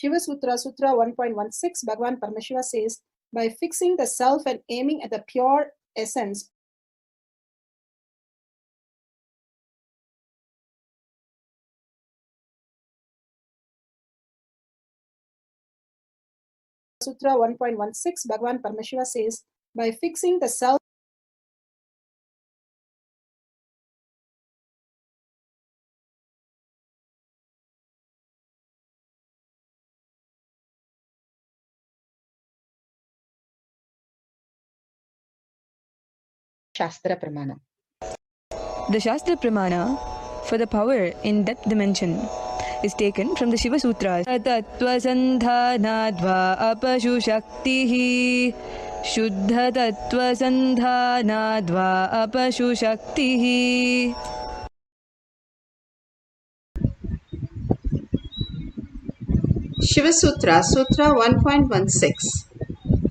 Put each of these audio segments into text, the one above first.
Shiva Sutra, Sutra 1.16, Bhagavan Paramashiva says, by fixing the self and aiming at the pure essence, Sutra 1.16, Bhagavan Paramashiva says, by fixing the self Shastra Pramana. The Shastra Pramana for the power in depth dimension is taken from the Shiva Sutras. Tattva sandhanadva apashu shaktihi. Shuddha tattva sandhanadva apashu shaktihi. Shiva Sutra, Sutra 1.16.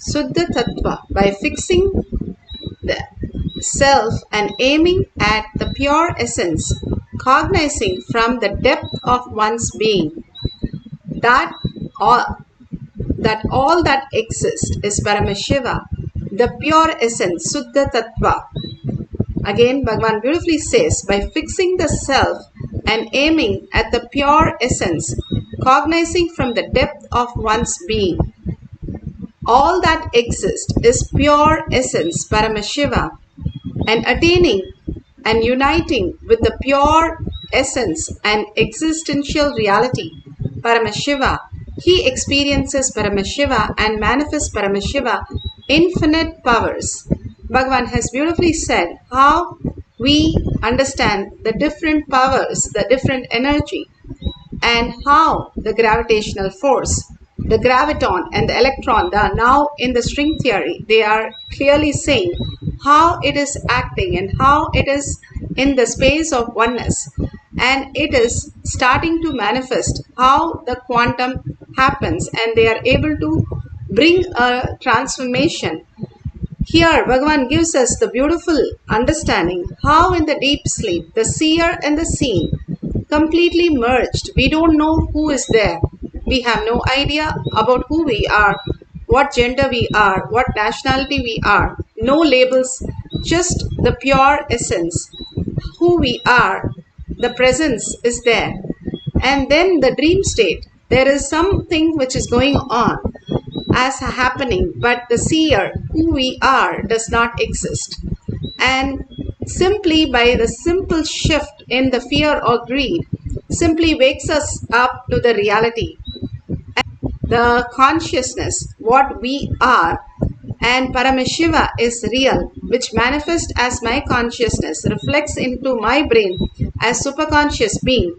Suddha Tattva, by fixing the self and aiming at the pure essence, cognizing from the depth of one's being that all that exists is Paramashiva, the pure essence, Suddha Tattva. Again, Bhagavan beautifully says, by fixing the self and aiming at the pure essence, cognizing from the depth of one's being, all that exists is pure essence, Paramashiva, and attaining and uniting with the pure essence and existential reality, Paramashiva, he experiences Paramashiva and manifests Paramashiva infinite powers. Bhagavan has beautifully said how we understand the different powers, the different energy, and how the gravitational force, the graviton and the electron, they are now in the string theory, they are clearly saying how it is acting and how it is in the space of oneness, and it is starting to manifest how the quantum happens, and they are able to bring a transformation. Here Bhagavan gives us the beautiful understanding how in the deep sleep the seer and the seen completely merged. We don't know who is there. We have no idea about who we are, what gender we are, what nationality we are. No labels, just the pure essence. Who we are, the presence is there. And then the dream state, there is something which is going on as happening, but the seer, who we are, does not exist. And simply by the simple shift in the fear or greed, simply wakes us up to the reality, the consciousness, what we are. And Paramashiva is real, which manifests as my consciousness, reflects into my brain as superconscious being.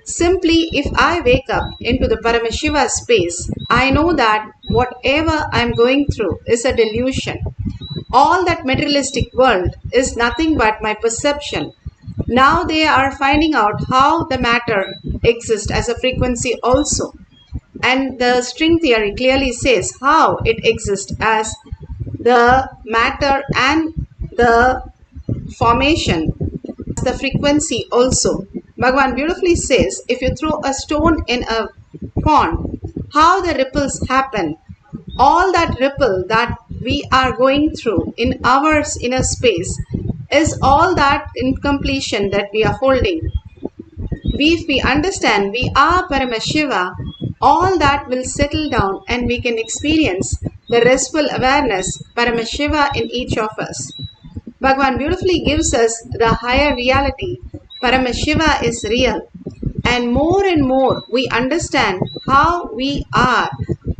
Simply if I wake up into the Paramashiva space, I know that whatever I am going through is a delusion. All that materialistic world is nothing but my perception. Now they are finding out how the matter exists as a frequency also. And the string theory clearly says how it exists as the matter and the formation, the frequency also. Bhagavan beautifully says, if you throw a stone in a pond, how the ripples happen. All that ripple that we are going through in our inner space is all that incompletion that we are holding. If we understand we are Paramashiva, all that will settle down and we can experience the restful awareness, Paramashiva, in each of us. Bhagavan beautifully gives us the higher reality. Paramashiva is real. And more we understand how we are,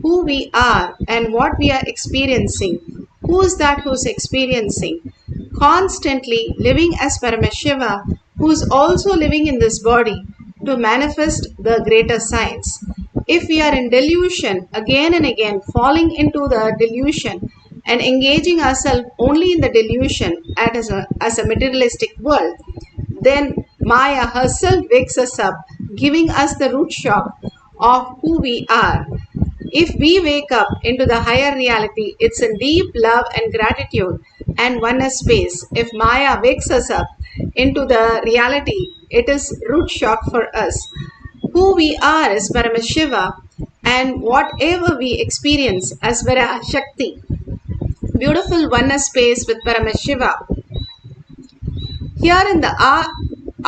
who we are, and what we are experiencing. Who is that who is experiencing? Constantly living as Paramashiva, who is also living in this body to manifest the greater science. If we are in delusion, again and again falling into the delusion and engaging ourselves only in the delusion as a materialistic world, then Maya herself wakes us up, giving us the root shock of who we are. If we wake up into the higher reality, it's in deep love and gratitude and oneness space. If Maya wakes us up into the reality, it is root shock for us. Who we are is Paramashiva, and whatever we experience as Parashakti, beautiful oneness space with Paramashiva. Here in the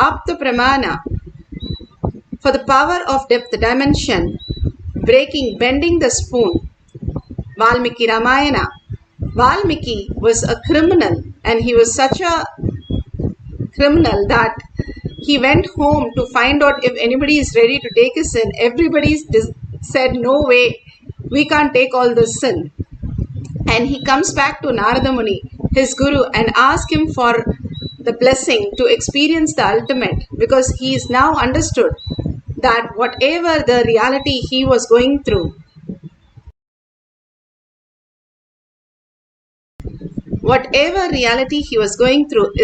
Apta Pramana, for the power of depth dimension, bending the spoon, Valmiki Ramayana. Valmiki was a criminal, and he was such a criminal that he went home to find out if anybody is ready to take his sin. Everybody said, no way, we can't take all this sin. And he comes back to Narada Muni, his guru, and asks him for the blessing to experience the ultimate, because he is now understood that whatever the reality he was going through,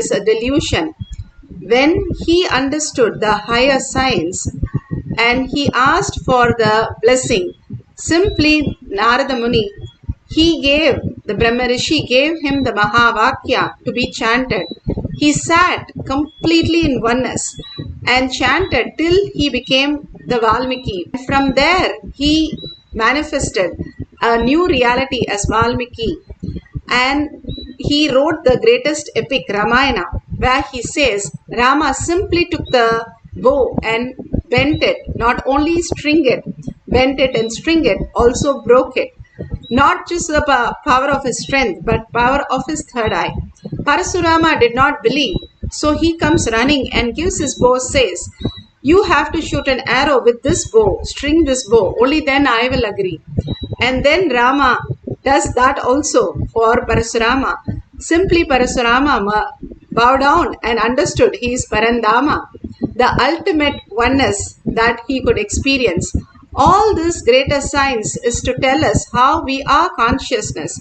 is a delusion. When he understood the higher science and he asked for the blessing, simply Narada Muni, the Brahma Rishi gave him the Mahavakya to be chanted. He sat completely in oneness and chanted till he became the Valmiki. From there, he manifested a new reality as Valmiki, and he wrote the greatest epic Ramayana, where he says Rama simply took the bow and bent it, not only string it, bent it and string it, also broke it. Not just the power of his strength, but power of his third eye. Parasurama did not believe, so he comes running and gives his bow, says, you have to shoot an arrow with this bow, string this bow, only then I will agree. And then Rama does that also for Parasurama. Simply Parasurama bowed down and understood he is Parandama, the ultimate oneness that he could experience. All this greater science is to tell us how we are consciousness.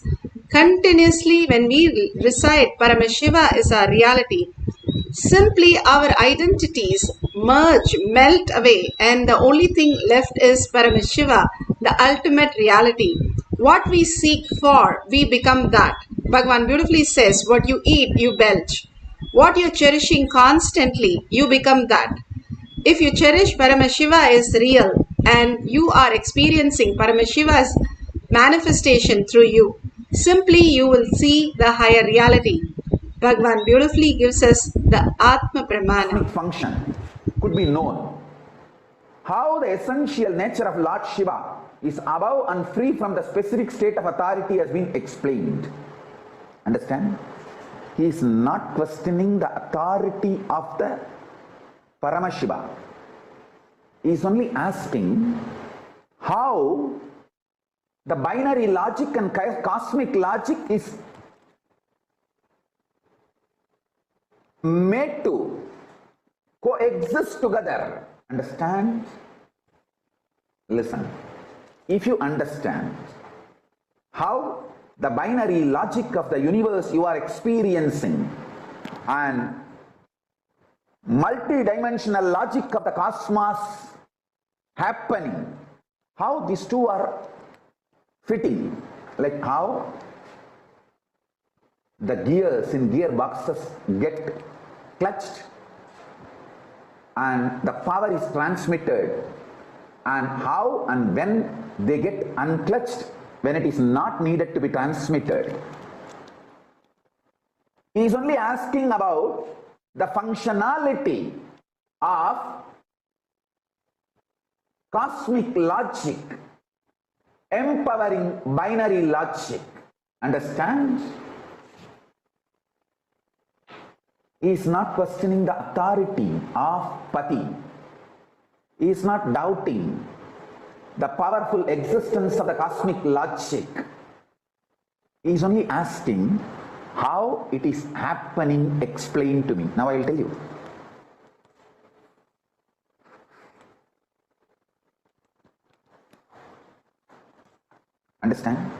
Continuously when we recite Paramashiva is our reality, simply our identities merge, melt away, and the only thing left is Paramashiva, the ultimate reality. What we seek for, we become that. Bhagavan beautifully says, what you eat, you belch. What you're cherishing constantly, you become that. If you cherish Paramashiva is real and you are experiencing Paramashiva's manifestation through you, simply you will see the higher reality. Bhagavan beautifully gives us the Atma Pramana. Function could be known. How the essential nature of Lord Shiva is above and free from the specific state of authority has been explained. Understand? He is not questioning the authority of the Paramashiva. He is only asking how the binary logic and cosmic logic is made to coexist together. Understand? Listen. If you understand how the binary logic of the universe you are experiencing and multi-dimensional logic of the cosmos happening, how these two are fitting, like how the gears in gearboxes get clutched and the power is transmitted, and how and when they get unclutched when it is not needed to be transmitted. He is only asking about the functionality of cosmic logic empowering binary logic. Understand? He is not questioning the authority of Pati. He is not doubting the powerful existence of the cosmic logic. He is only asking how it is happening, explain to me. Now I will tell you. Understand?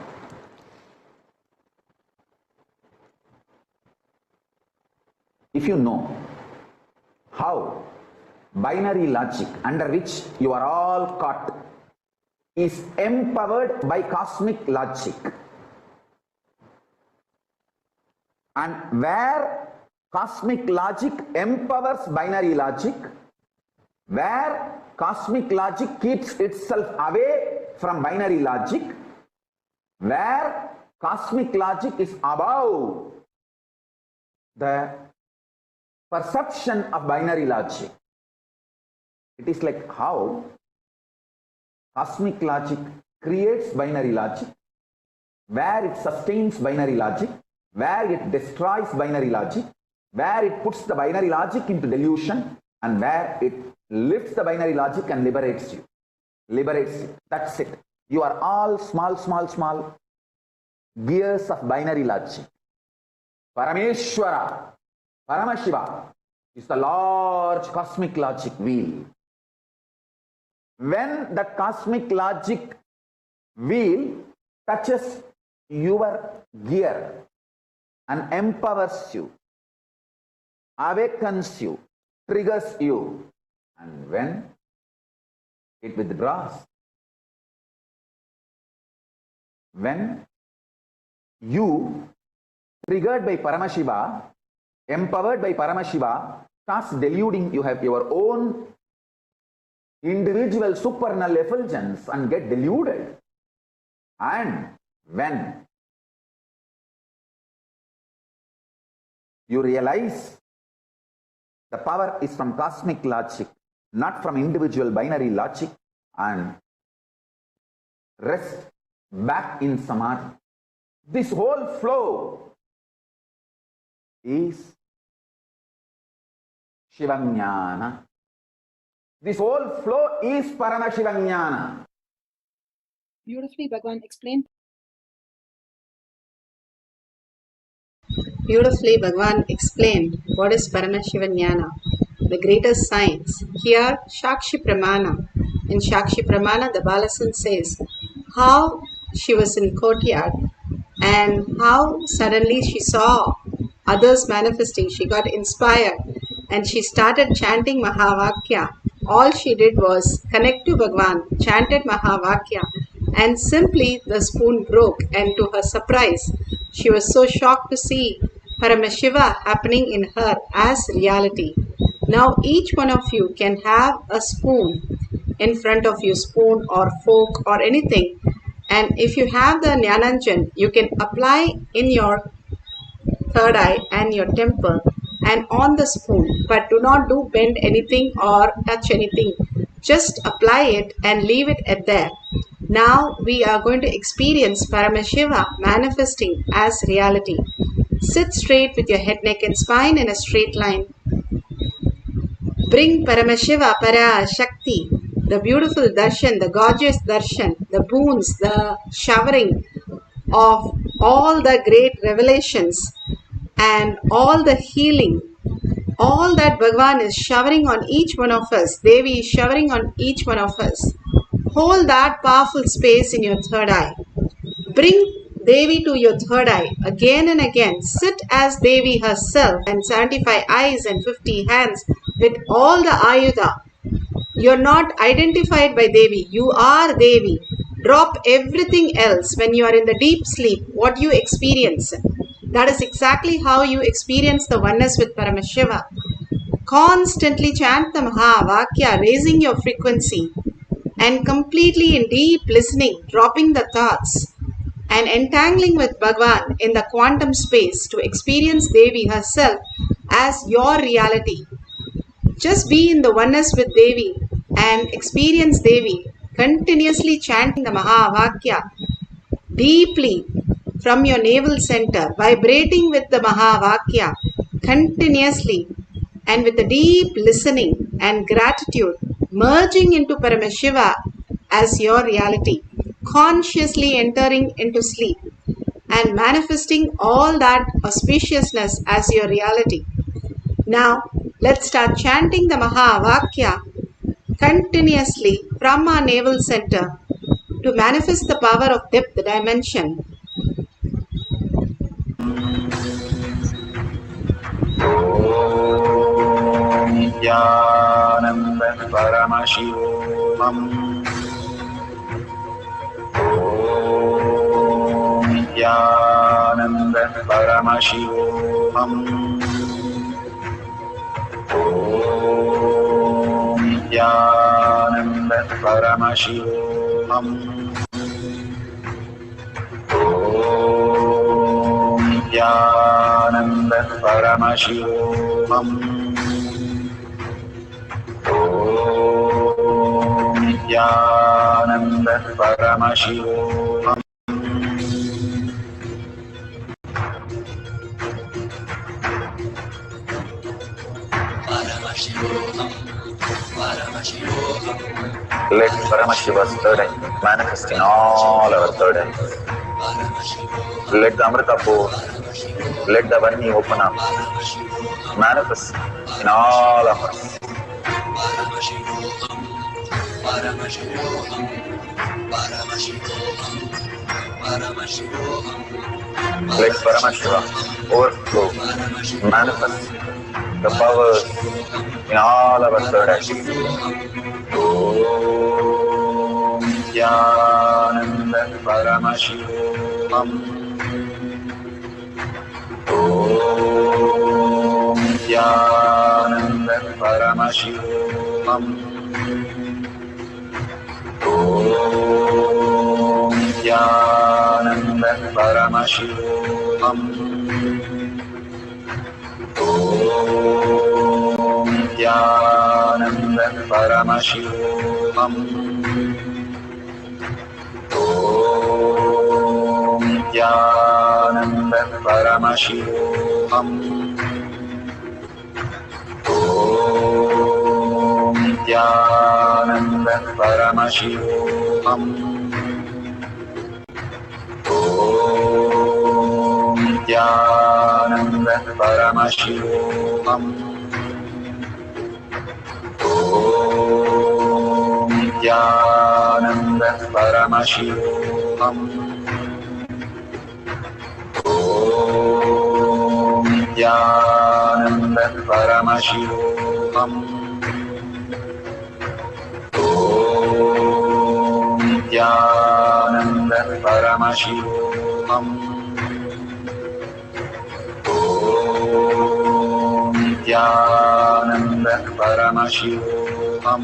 If you know how binary logic under which you are all caught is empowered by cosmic logic, and where cosmic logic empowers binary logic, where cosmic logic keeps itself away from binary logic, where cosmic logic is above the perception of binary logic. It is like how cosmic logic creates binary logic, where it sustains binary logic, where it destroys binary logic, where it puts the binary logic into delusion, and where it lifts the binary logic and liberates you. Liberates you. That's it. You are all small gears of binary logic. Parameshwara, Paramashiva is the large cosmic logic wheel. When that cosmic logic wheel touches your gear and empowers you, awakens you, triggers you, and when it withdraws, when you, triggered by Paramashiva, empowered by Paramashiva, starts deluding, you have your own individual supernal effulgence and get deluded. And when you realize the power is from cosmic logic, not from individual binary logic, and rest back in samadhi. This whole flow is Shivajnana. This whole flow is Paramashivajnana. Beautifully, Bhagavan explained. Beautifully, Bhagavan explained what is Paramashivoham, the greatest science. Here, Shakshi Pramana. In Shakshi Pramana, the Balasan says how she was in courtyard and how suddenly she saw others manifesting. She got inspired and she started chanting Mahavakya. All she did was connect to Bhagavan, chanted Mahavakya, and simply the spoon broke, and to her surprise, she was so shocked to see Paramashiva happening in her as reality. Now each one of you can have a spoon in front of you, spoon or fork or anything, and if you have the Jnananjan, you can apply in your third eye and your temple and on the spoon, but do not bend anything or touch anything. Just apply it and leave it at there. Now we are going to experience Paramashiva manifesting as reality. Sit straight with your head, neck and spine in a straight line. Bring Paramashiva, Parashakti, the beautiful darshan, the gorgeous darshan, the boons, the showering of all the great revelations and all the healing, all that Bhagavan is showering on each one of us, Devi is showering on each one of us. Hold that powerful space in your third eye. Bring Devi to your third eye again and again. Sit as Devi herself and 75 eyes and 50 hands with all the Ayudha. You're not identified by Devi. You are Devi. Drop everything else when you are in the deep sleep. What you experience, that is exactly how you experience the oneness with Paramashiva. Constantly chant the Mahavakya, raising your frequency and completely in deep listening, dropping the thoughts and entangling with Bhagavan in the quantum space to experience Devi herself as your reality. Just be in the oneness with Devi and experience Devi, continuously chanting the Mahavakya deeply from your navel center, vibrating with the Mahavakya continuously and with a deep listening and gratitude, merging into Paramashiva as your reality, consciously entering into sleep and manifesting all that auspiciousness as your reality. Now, let's start chanting the Mahavakya continuously from our navel center to manifest the power of depth dimension. Om Nithyananda Paramashivoham. Om Nithyananda Paramashivoham. Om Nithyananda Paramashivoham. Om Nithyananda Paramashivoham. Om Nithyananda Paramashivoham. Let Paramashiva's third eye manifest in all our third eyes. Let the Amrita pour, let the Varni open up, manifest in all of us. Let Paramashiva overflow, manifest the powers in all our third eyes. Om Nithyananda Paramashivoham. Om Nithyananda Paramashivoham. Om Nithyananda Paramashivoham. Om Nithyananda Paramashivoham. Om Nithyananda Paramashivoham. Om Nithyananda Paramashivoham. Om Nithyananda Paramashivoham. Om Nithyananda Paramashivoham. Om Nithyananda Paramashivoham. Om Nithyananda Paramashivoham. Om Nithyananda Paramashivoham.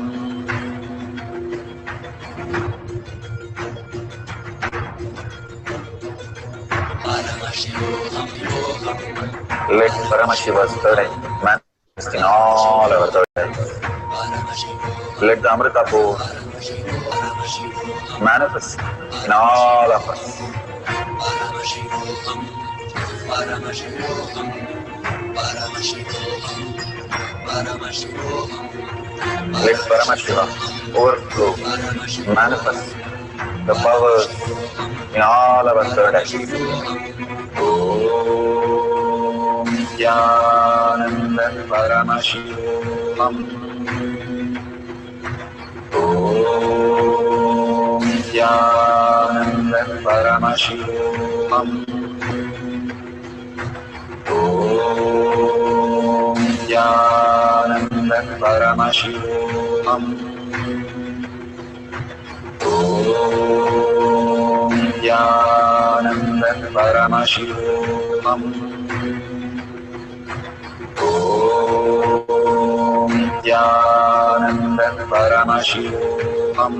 Let Paramashiva's third eye manifest in all our third eyes. Let the Amrita pour, manifest in all of us. Let Paramashiva overflow, manifest the powers in all our third eyes. Om Nithyananda Paramashivoham. Om Nithyananda Paramashivoham. Om Nithyananda Paramashivoham. Om Nithyananda Paramashivoham. Om Nithyananda Paramashivoham.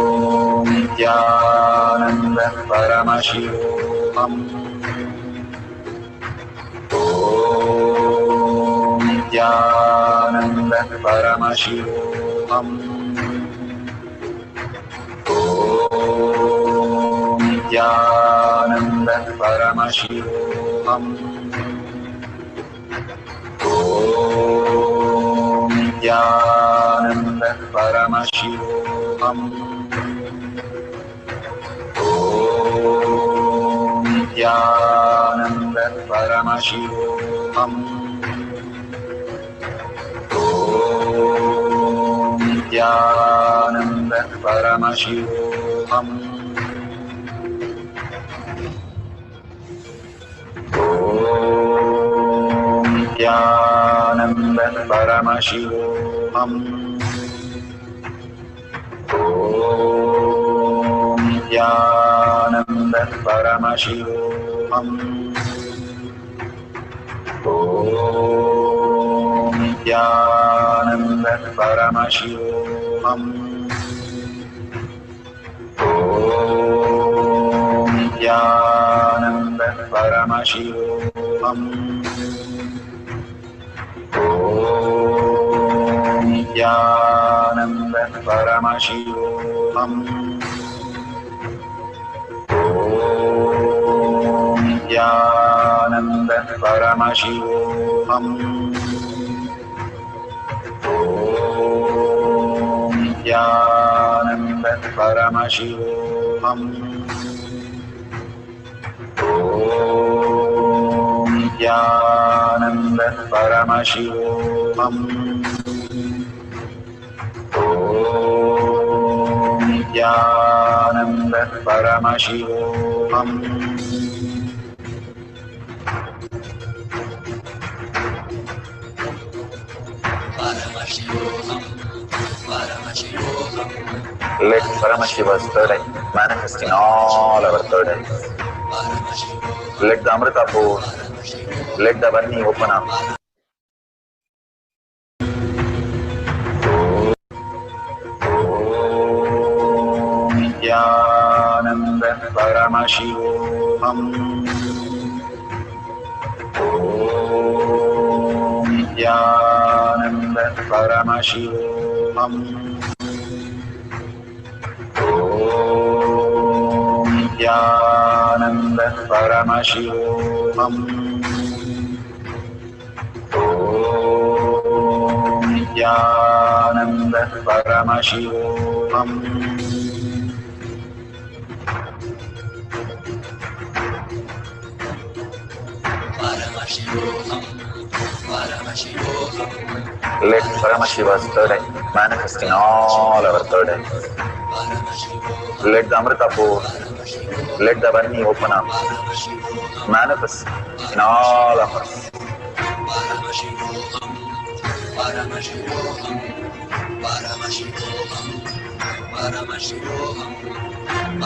Om Nithyananda Paramashivoham. Om Nithyananda Paramashivoham. Om Nithyananda Paramashivoham. Om Nithyananda Paramashivoham. Om Nithyananda Paramashivoham. Om Nithyananda Paramashivoham. Om Nithyananda Paramashivoham. Om Nithyananda Paramashivoham. Om Nithyananda Paramashivoham. Om Nithyananda Paramashivoham. Om Nithyananda Paramashivoham. Om Nithyananda Paramashivoham. Om Nithyananda Paramashivoham. Om Nithyananda Paramashivoham. Om Nithyananda Paramashivoham. Let Paramashiva's third eye manifest in all our third eyes. Let the Amrita pour, let the Varni open up. Om Nithyananda Paramashivoham. Om Nithyananda Paramashivoham. Om Nithyananda Paramashivoham. Om Nithyananda Paramashivoham. Let Paramashiva's third eye manifest in all our third eyes. Let the Amrita pour, let the Varni open up, manifest in all of us.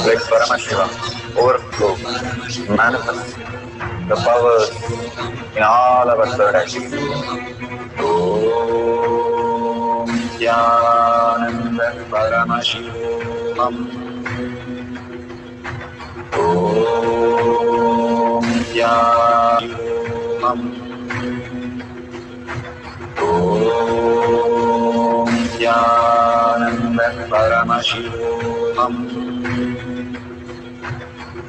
Let Paramashiva overflow, manifest the powers in all our third eyes. Om Nithyananda Paramashivoham. Om Nithyananda Om Nithyananda Paramashivoham.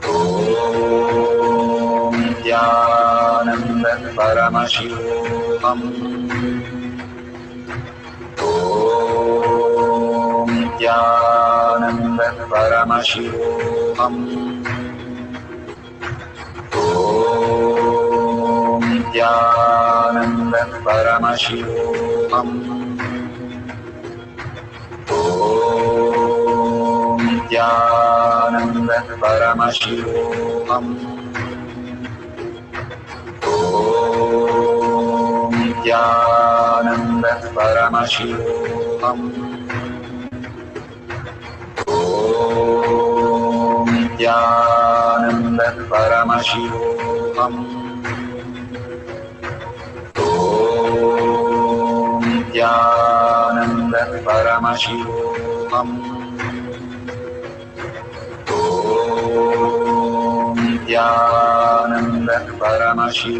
Om Nithyananda Paramashivoham. Om Nithyananda Paramashivoham. Om Nithyananda Paramashivoham. Om Nithyananda Paramashivoham. Om Nithyananda Paramashivoham. Om Nithyananda Paramashivoham. Om Nithyananda Paramashivoham. Om Nithyananda Paramashivoham.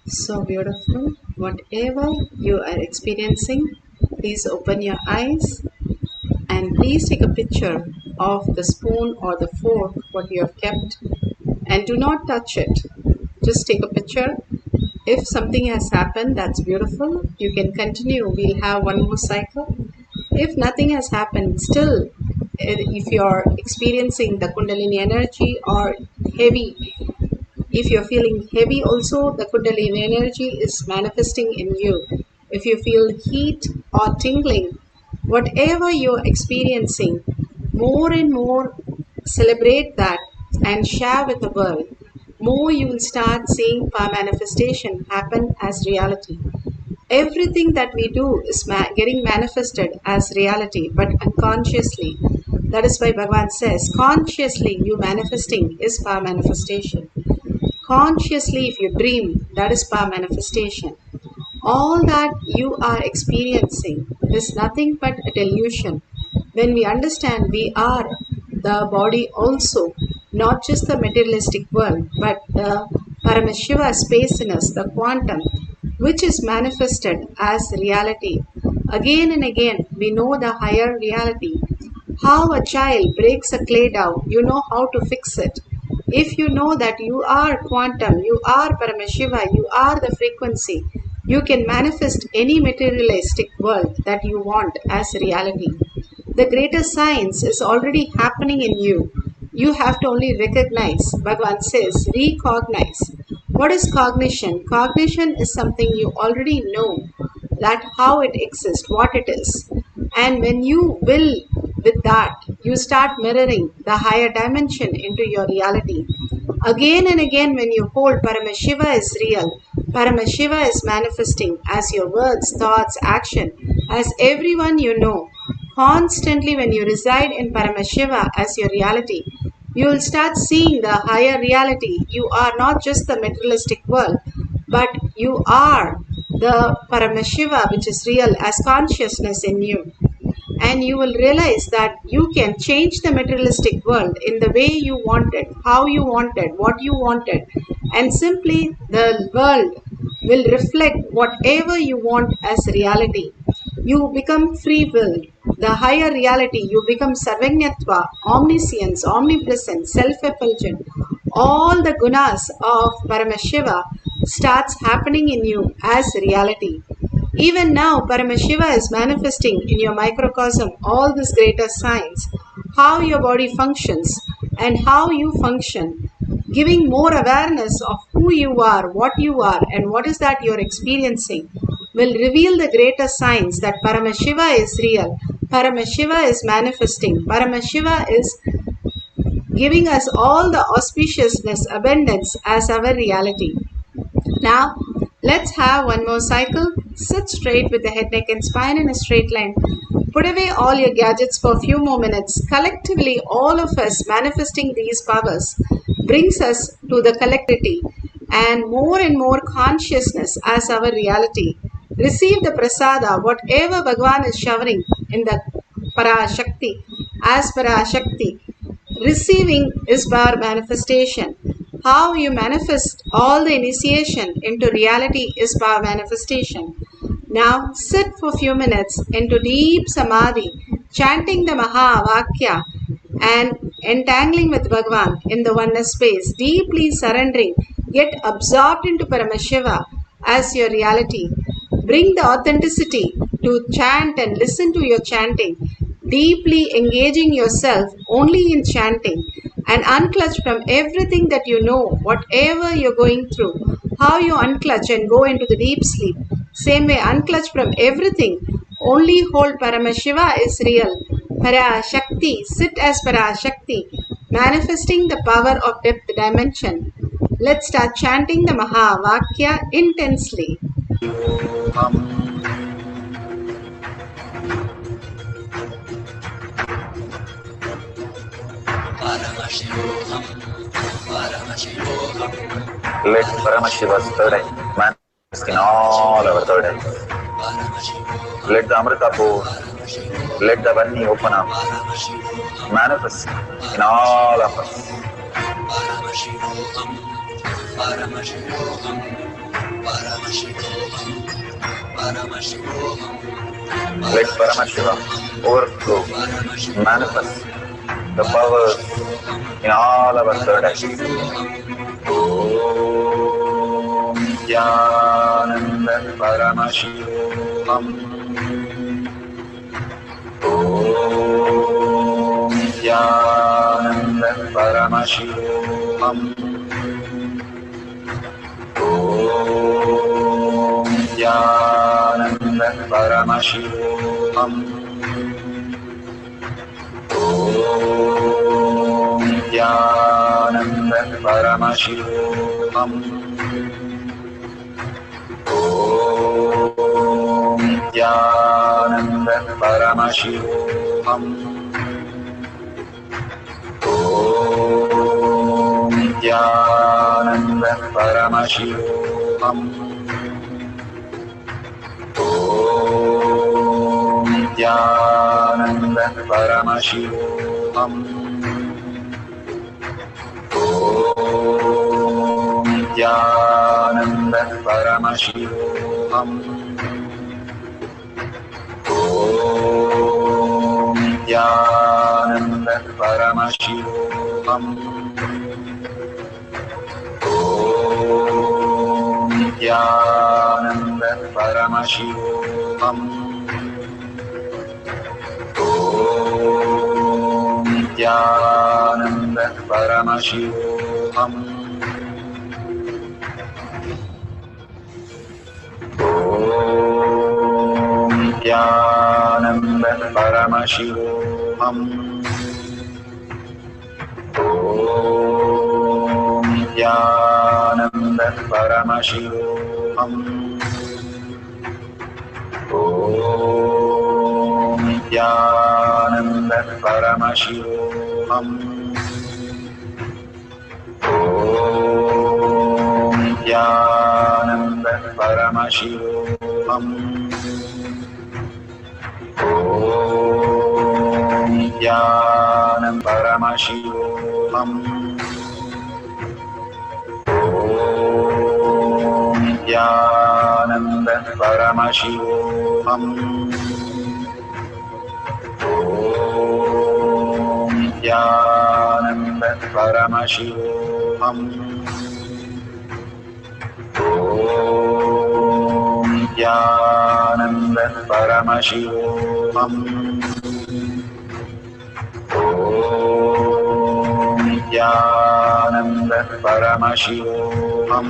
So beautiful. Whatever you are experiencing, please open your eyes and please take a picture of the spoon or the fork what you have kept, and do not touch it. Just take a picture. If something has happened, that's beautiful. You can continue. We'll have one more cycle. If nothing has happened, still, if you're experiencing the Kundalini energy or heavy, if you're feeling heavy also, the Kundalini energy is manifesting in you. If you feel heat or tingling, whatever you're experiencing, more and more celebrate that and share with the world. More you will start seeing power manifestation happen as reality. Everything that we do is getting manifested as reality, but unconsciously. That is why Bhagavan says, consciously you manifesting is power manifestation. Consciously if you dream, that is power manifestation. all that you are experiencing is nothing but a delusion. When we understand we are the body also, not just the materialistic world, but the Paramashiva space in us, the quantum, which is manifested as reality. Again and again, we know the higher reality. How a child breaks a clay dough, you know how to fix it. If you know that you are quantum, you are Paramashiva, you are the frequency, you can manifest any materialistic world that you want as reality. The greater science is already happening in you. You have to only recognize. Bhagavan says, recognize. What is cognition? Cognition is something you already know, that how it exists, what it is. And when you will with that, you start mirroring the higher dimension into your reality. Again and again, when you hold Paramashiva is real, Paramashiva is manifesting as your words, thoughts, action, as everyone you know. Constantly, when you reside in Paramashiva as your reality, you will start seeing the higher reality. You are not just the materialistic world, but you are the Paramashiva, which is real as consciousness in you. And you will realize that you can change the materialistic world in the way you wanted, how you wanted, what you wanted, and simply the world will reflect whatever you want as reality. You become free-willed. The higher reality, you become sarvajñatva, omniscience, omnipresent, self-effulgent. All the gunas of Paramashiva starts happening in you as reality. Even now, Paramashiva is manifesting in your microcosm all this greater science, how your body functions and how you function, giving more awareness of who you are, and what is that you're experiencing, will reveal the greater science that Paramashiva is real, Paramashiva is manifesting, Paramashiva is giving us all the auspiciousness, abundance as our reality. Now, let's have one more cycle. Sit straight with the head, neck and spine in a straight line. Put away all your gadgets for a few more minutes. Collectively, all of us manifesting these powers brings us to the collectivity and more consciousness as our reality. Receive the prasada, whatever Bhagavan is showering in the Parashakti, as Parashakti. Receiving is power manifestation. How you manifest all the initiation into reality is power manifestation. Now sit for a few minutes into deep samadhi, chanting the Maha Vakya and entangling with Bhagavan in the oneness space, deeply surrendering, get absorbed into Paramashiva as your reality. Bring the authenticity to chant and listen to your chanting, deeply engaging yourself only in chanting, and unclutch from everything that you know, whatever you're going through, how you unclutch and go into the deep sleep. Same way, unclutch from everything, only hold Paramashiva is real. Parashakti, sit as Parashakti, manifesting the power of depth dimension. Let's start chanting the Maha Vakya intensely. Paramashivoham, Paramashivoham. Let Paramashiva's third eye manifest in all our third eyes. Let the Amrita pour, let the Vanni open up, manifest in all of us. Paramashivoham, Paramashivoham, Paramashivoham, Paramashivoham. Let Paramashiva overflow, manifest the powers in all our third eyes. Om Nithyananda Paramashivam. Om Nithyananda Paramashivam. Om Nithyananda Paramashivam. Om Nithyananda Paramashivoham. Om Nithyananda Paramashivoham. Om Nithyananda Paramashivoham. Paramashivoham. Nithyananda Paramashivoham. Nithyananda Paramashivoham. Nithyananda Paramashivoham. Nithyananda Paramashivoham. Nithyananda Paramashivoham. Nithyananda Paramashivoham. Nithyananda Paramashivoham. Nithyananda Paramashivoham. Nithyananda Paramashivoham. Nithyananda Paramashivoham. Nithyananda Paramashivoham. Nithyananda Paramashivoham. Nithyananda Paramashivoham.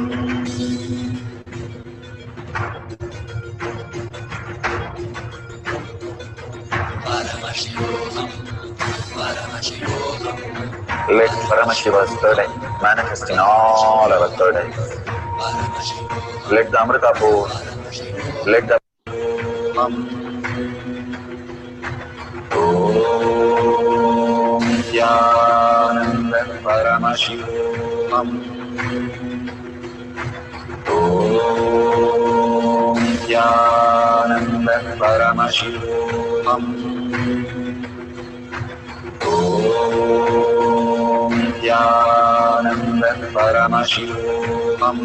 Let Paramashiva's third eye manifest in all our third eyes. Let the Amrita pour, let the Om Nithyananda Paramashivoham. Om Nithyananda Paramashivoham. Om Nithyananda Paramashivoham.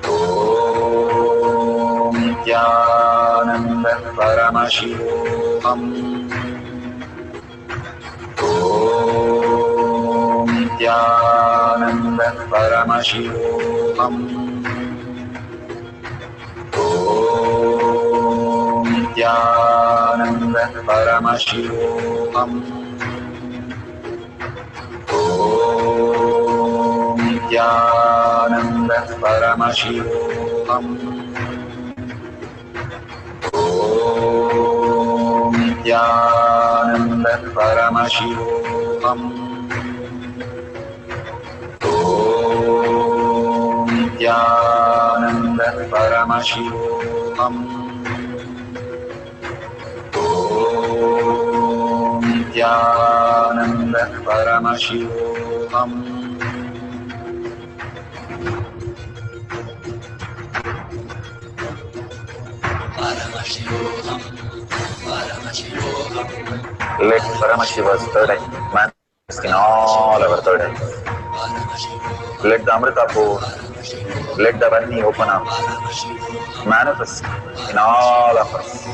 Om Nithyananda Paramashivoham. Om Nithyananda Paramashivoham. Om Nithyananda Paramashivoham. Om Nithyananda Paramashivoham. Om Nithyananda Paramashivoham. Om Nithyananda Paramashivoham. Om Nithyananda Paramashivoham. Let Paramashiva's third eye manifest in all our third eyes. Let the Amrita pour, let the Varni open up, manifest in all of us.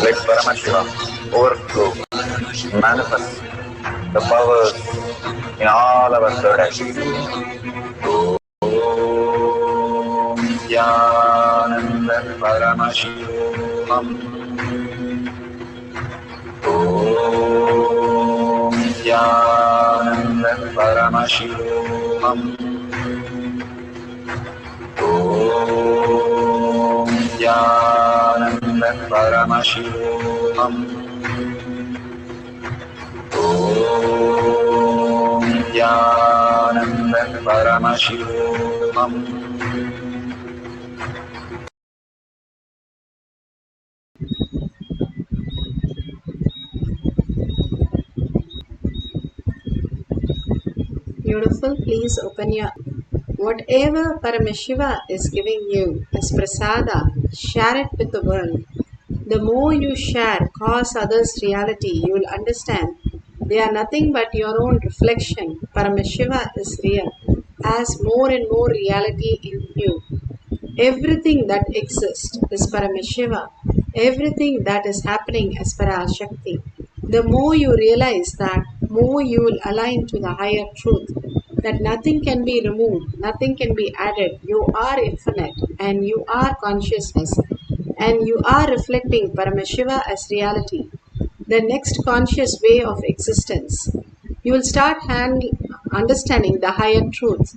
Let Paramashiva overflow, manifest the powers in all our third eyes. Om Nithyananda Paramashivoham. Om Nithyananda Paramashivoham. Om Nithyananda Paramashivoham. Om Nithyananda Paramashivoham. Beautiful. Please open your whatever Paramashiva is giving you as prasada, share it with the world. The more you share, cause others reality, you will understand they are nothing but your own reflection. Paramashiva is real, as more and more reality in you. Everything that exists is Paramashiva. Everything that is happening is Parashakti. The more you realize that, more you will align to the higher truth. That nothing can be removed, nothing can be added. You are infinite and you are consciousness. And you are reflecting Paramashiva as reality. The next conscious way of existence. You will start understanding the higher truth.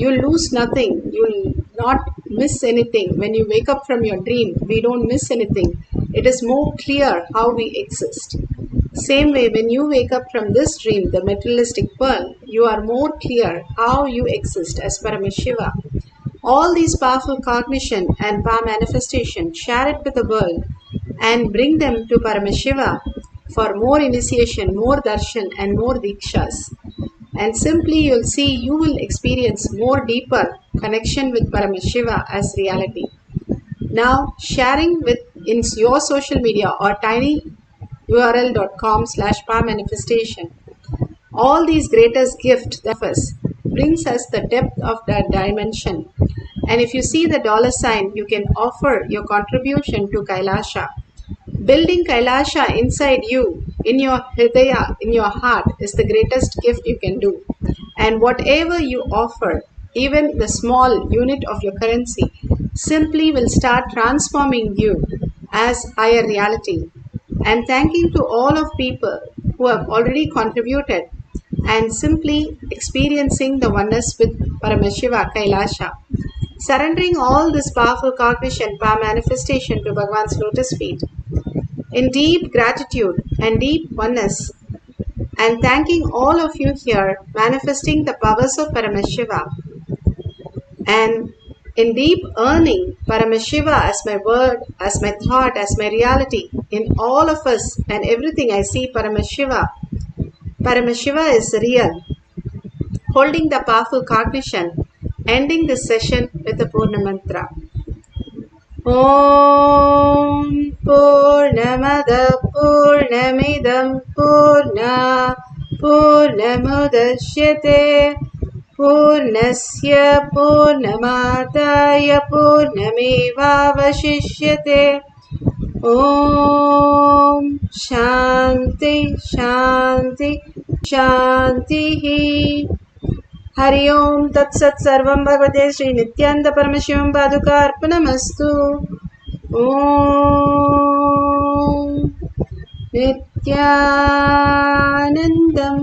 You will lose nothing. You will not miss anything. When you wake up from your dream, we don't miss anything. It is more clear how we exist. Same way, when you wake up from this dream, the materialistic world, you are more clear how you exist as Paramashiva. All these powerful cognition and power manifestation, share it with the world and bring them to Paramashiva for more initiation, more darshan and more dikshas. And simply you'll see you will experience more deeper connection with Paramashiva as reality. Now sharing in your social media or tinyurl.com/power manifestation. All these greatest gifts of us brings us the depth of that dimension. And if you see the $sign, you can offer your contribution to Kailasha. Building Kailasha inside you, in your hridaya, in your heart, is the greatest gift you can do. And whatever you offer, even the small unit of your currency, simply will start transforming you as higher reality. And thanking to all of people who have already contributed and simply experiencing the oneness with Paramashiva Kailasha. Surrendering all this powerful cognition, power manifestation to Bhagavan's lotus feet. In deep gratitude and deep oneness, and thanking all of you here, manifesting the powers of Paramashiva, and in deep earning Paramashiva as my word, as my thought, as my reality, in all of us and everything I see Paramashiva. Paramashiva is real. Holding the powerful cognition, ending this session with the Purna Mantra. Om Purnamada Purnamidam Purna Purnamudashyate Purnasya Purnamadaya Purnamevavashishyate. Om Shanti Shanti Shanti. Hari Om Tat Sat Sarvam Bhagavate Shri Nithyananda Paramashivam Paduka Arpanamastu. Om Nithyanandam.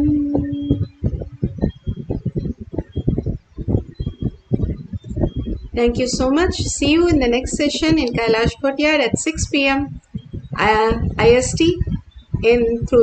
Thank you so much. See you in the next session in Kailash Courtyard at 6 p.m. IST through